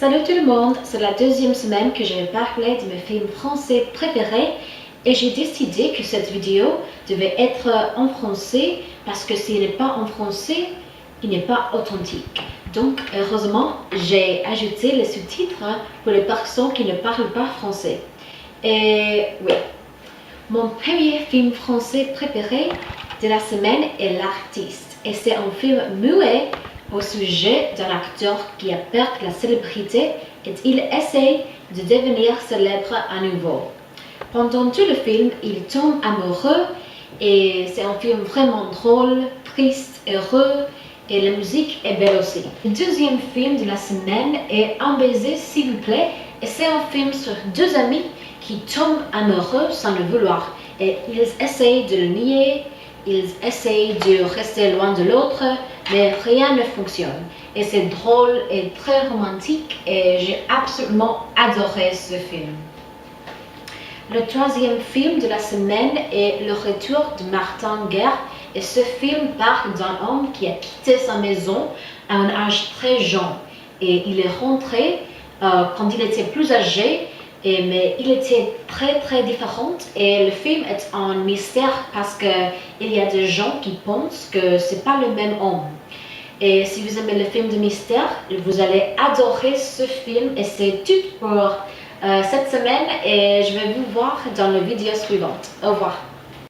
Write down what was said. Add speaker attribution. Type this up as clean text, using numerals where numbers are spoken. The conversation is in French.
Speaker 1: Salut tout le monde, c'est la deuxième semaine que je vais parler de mes films français préférés et j'ai décidé que cette vidéo devait être en français parce que s'il n'est pas en français, il n'est pas authentique. Donc heureusement, j'ai ajouté les sous-titres pour les personnes qui ne parlent pas français. Et oui, mon premier film français préféré de la semaine est L'artiste et c'est un film muet au sujet d'un acteur qui a perdu la célébrité et il essaye de devenir célèbre à nouveau. Pendant tout le film, il tombe amoureux et c'est un film vraiment drôle, triste, heureux et la musique est belle aussi. Le deuxième film de la semaine est Un baiser s'il vous plaît et c'est un film sur deux amis qui tombent amoureux sans le vouloir et ils essayent de le nier, ils essayent de rester loin de l'autre, mais rien ne fonctionne. Et c'est drôle et très romantique et j'ai absolument adoré ce film. Le troisième film de la semaine est Le retour de Martin Guerre et ce film parle d'un homme qui a quitté sa maison à un âge très jeune et il est rentré quand il était plus âgé mais il était très différent et le film est un mystère parce qu'il y a des gens qui pensent que c'est pas le même homme. Et si vous aimez le film de mystère, vous allez adorer ce film et c'est tout pour cette semaine et je vais vous voir dans la vidéo suivante. Au revoir.